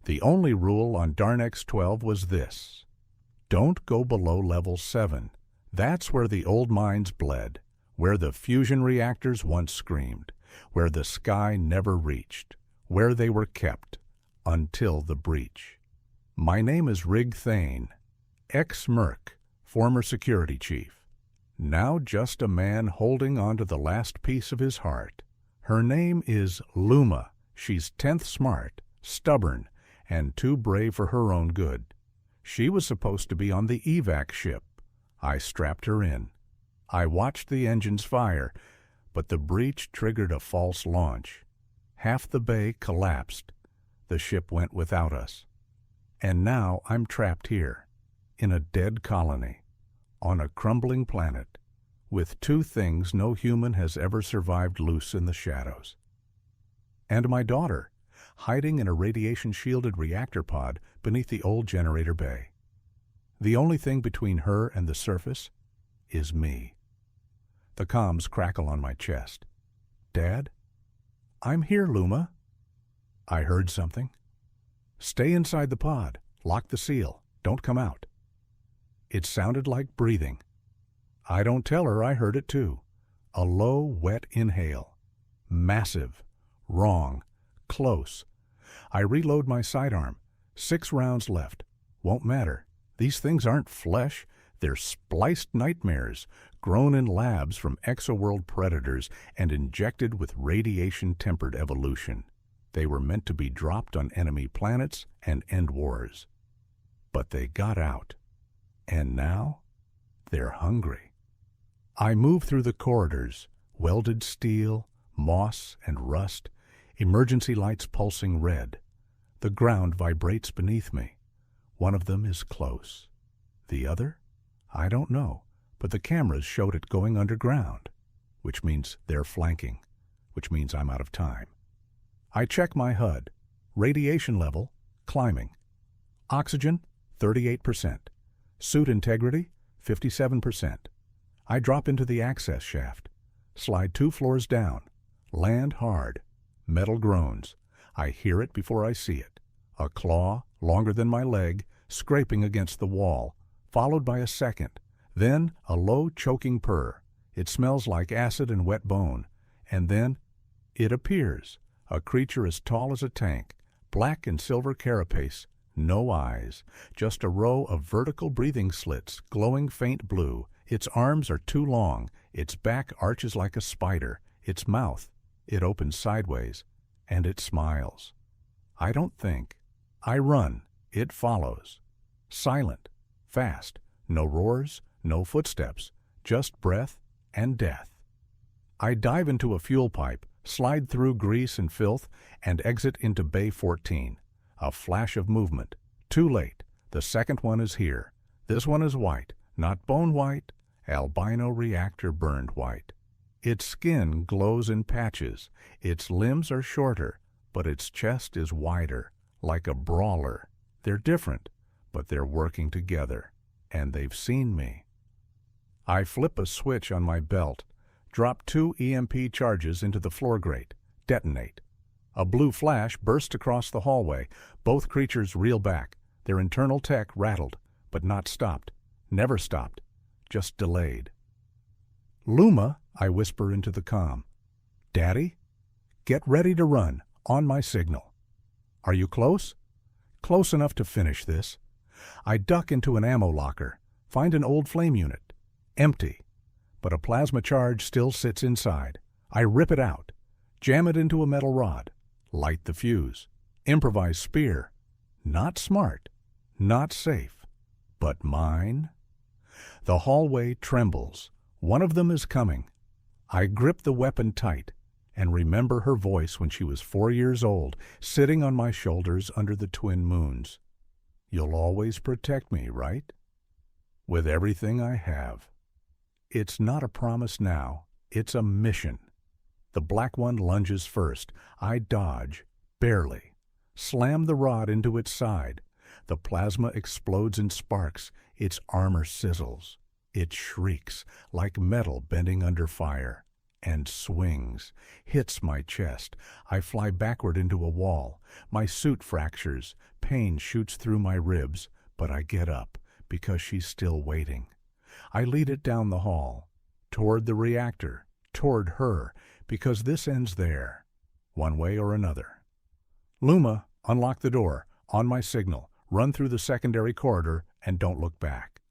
The only rule on Darnex 12 was this: don't go below level 7. That's where the old mines bled, where the fusion reactors once screamed, where the sky never reached, where they were kept, until the breach. My name is Rig Thane, ex-Merc, former security chief. Now just a man holding on to the last piece of his heart. Her name is Luma. She's 10th smart, stubborn, and too brave for her own good. She was supposed to be on the evac ship. I strapped her in. I watched the engines fire, but the breach triggered a false launch. Half the bay collapsed. The ship went without us. And now I'm trapped here, in a dead colony, on a crumbling planet, with two things no human has ever survived loose in the shadows. And my daughter, hiding in a radiation-shielded reactor pod beneath the old generator bay. The only thing between her and the surface is me. The comms crackle on my chest. Dad? I'm here, Luma. I heard something. Stay inside the pod. Lock the seal. Don't come out. It sounded like breathing. I don't tell her I heard it too. A low, wet inhale. Massive. Wrong. Close. I reload my sidearm. 6 rounds left. Won't matter. These things aren't flesh. They're spliced nightmares, grown in labs from exoworld predators and injected with radiation-tempered evolution. They were meant to be dropped on enemy planets and end wars. But they got out. And now, they're hungry. I move through the corridors, welded steel, moss and rust, emergency lights pulsing red. The ground vibrates beneath me. One of them is close. The other? I don't know, but the cameras showed it going underground, which means they're flanking, which means I'm out of time. I check my HUD. Radiation level, climbing. Oxygen, 38%. Suit integrity, 57%. I drop into the access shaft. Slide 2 floors down. Land hard. Metal groans. I hear it before I see it. A claw, longer than my leg, scraping against the wall, followed by a second. Then a low, choking purr. It smells like acid and wet bone. And then it appears. A creature as tall as a tank, black and silver carapace, no eyes, just a row of vertical breathing slits, glowing faint blue. Its arms are too long, its back arches like a spider, its mouth, it opens sideways, and it smiles. I don't think. I run, it follows. Silent, fast, no roars, no footsteps, just breath and death. I dive into a fuel pipe, slide through grease and filth, and exit into Bay 14. A flash of movement. Too late. The second one is here. This one is white, not bone white, albino reactor burned white. Its skin glows in patches. Its limbs are shorter, but its chest is wider, like a brawler. They're different, but they're working together, and they've seen me. I flip a switch on my belt, drop 2 EMP charges into the floor grate, detonate. A blue flash bursts across the hallway. Both creatures reel back, their internal tech rattled, but not stopped. Never stopped, just delayed. Luma, I whisper into the comm. Daddy? Get ready to run, on my signal. Are you close? Close enough to finish this. I duck into an ammo locker, find an old flame unit. Empty. But a plasma charge still sits inside. I rip it out, jam it into a metal rod, light the fuse, improvise spear. Not smart, not safe, but mine. The hallway trembles. One of them is coming. I grip the weapon tight and remember her voice when she was 4 years old, sitting on my shoulders under the twin moons. You'll always protect me, right? With everything I have. It's not a promise now, it's a mission. The black one lunges first. I dodge, barely. Slam the rod into its side. The plasma explodes in sparks. Its armor sizzles. It shrieks, like metal bending under fire, and swings, hits my chest. I fly backward into a wall. My suit fractures. Pain shoots through my ribs, but I get up because she's still waiting. I lead it down the hall, toward the reactor, toward her, because this ends there, one way or another. Luma, unlock the door, on my signal, run through the secondary corridor, and don't look back.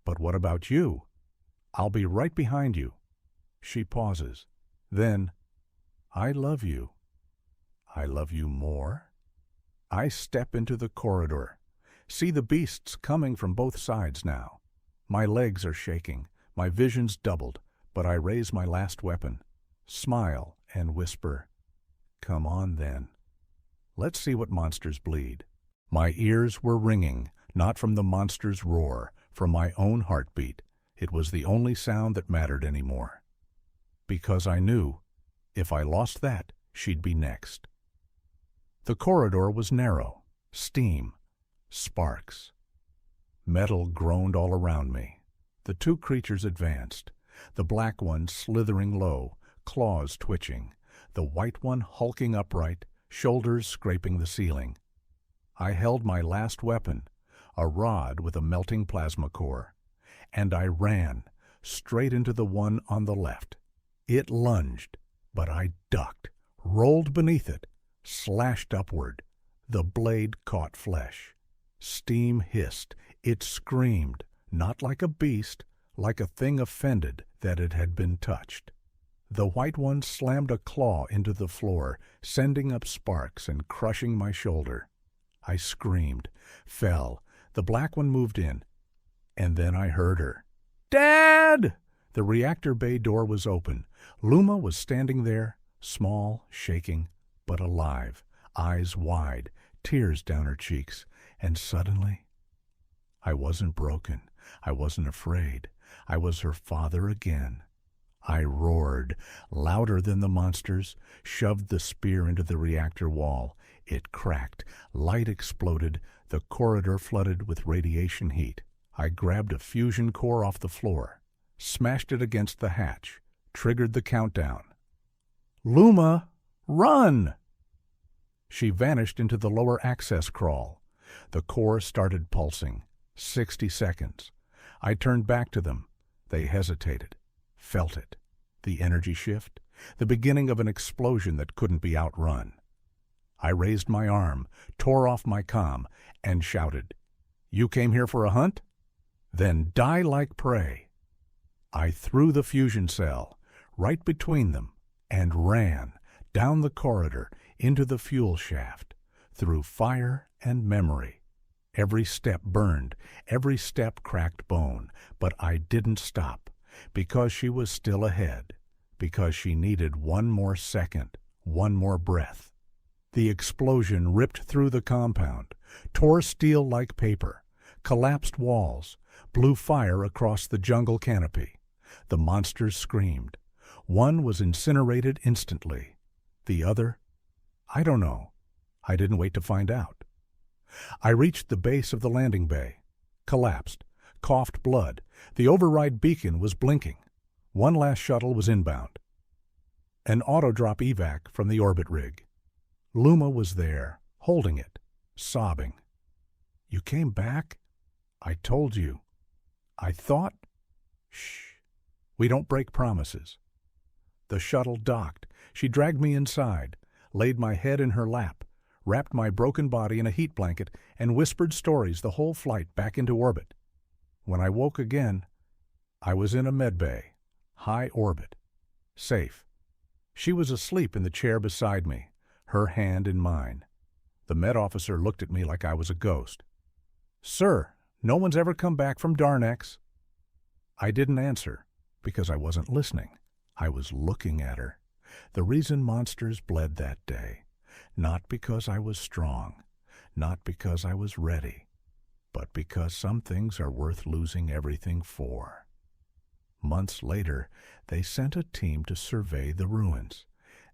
But what about you? I'll be right behind you. She pauses. Then, I love you. I love you more. I step into the corridor. See the beasts coming from both sides now. My legs are shaking, my vision's doubled, but I raise my last weapon, smile, and whisper, "Come on then. Let's see what monsters bleed." My ears were ringing, not from the monster's roar, from my own heartbeat. It was the only sound that mattered anymore. Because I knew, if I lost that, she'd be next. The corridor was narrow, steam, sparks. Metal groaned all around me. The two creatures advanced, the black one slithering low, claws twitching, the white one hulking upright, shoulders scraping the ceiling. I held my last weapon, a rod with a melting plasma core, and I ran, straight into the one on the left. It lunged, but I ducked, rolled beneath it, slashed upward. The blade caught flesh. Steam hissed. It screamed, not like a beast, like a thing offended that it had been touched. The white one slammed a claw into the floor, sending up sparks and crushing my shoulder. I screamed, fell. The black one moved in, and then I heard her. "Dad!" The reactor bay door was open. Luma was standing there, small, shaking, but alive, eyes wide, tears down her cheeks, and suddenly, I wasn't broken. I wasn't afraid. I was her father again. I roared, louder than the monsters, shoved the spear into the reactor wall. It cracked. Light exploded. The corridor flooded with radiation heat. I grabbed a fusion core off the floor, smashed it against the hatch, triggered the countdown. "Luma, run!" She vanished into the lower access crawl. The core started pulsing. 60 seconds. I turned back to them. They hesitated, felt it. The energy shift, the beginning of an explosion that couldn't be outrun. I raised my arm, tore off my comm, and shouted, "You came here for a hunt? Then die like prey." I threw the fusion cell right between them and ran down the corridor into the fuel shaft, through fire and memory. Every step burned, every step cracked bone, but I didn't stop, because she was still ahead, because she needed one more second, one more breath. The explosion ripped through the compound, tore steel like paper, collapsed walls, blew fire across the jungle canopy. The monsters screamed. One was incinerated instantly. The other, I don't know. I didn't wait to find out. I reached the base of the landing bay, collapsed, coughed blood. The override beacon was blinking. One last shuttle was inbound. An auto-drop evac from the orbit rig. Luma was there, holding it, sobbing. "You came back? I told you. I thought—" "Shh. We don't break promises." The shuttle docked. She dragged me inside, laid my head in her lap, wrapped my broken body in a heat blanket, and whispered stories the whole flight back into orbit. When I woke again, I was in a medbay, high orbit, safe. She was asleep in the chair beside me, her hand in mine. The med officer looked at me like I was a ghost. "Sir, no one's ever come back from Darnex." I didn't answer, because I wasn't listening. I was looking at her. The reason monsters bled that day. Not because I was strong, not because I was ready, but because some things are worth losing everything for. Months later, they sent a team to survey the ruins.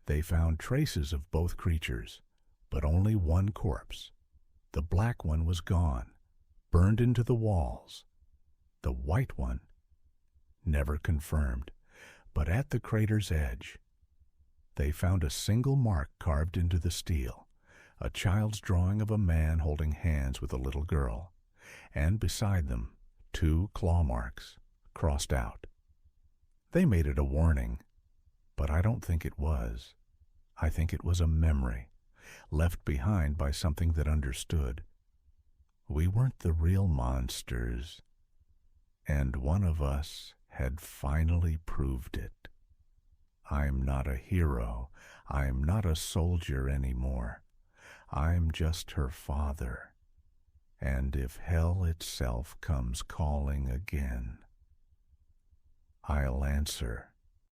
They found traces of both creatures, but only one corpse. The black one was gone, burned into the walls. The white one, never confirmed, but at the crater's edge, they found a single mark carved into the steel, a child's drawing of a man holding hands with a little girl, and beside them, 2 claw marks, crossed out. They made it a warning, but I don't think it was. I think it was a memory, left behind by something that understood. We weren't the real monsters, and one of us had finally proved it. I'm not a hero. I'm not a soldier anymore. I'm just her father. And if hell itself comes calling again, I'll answer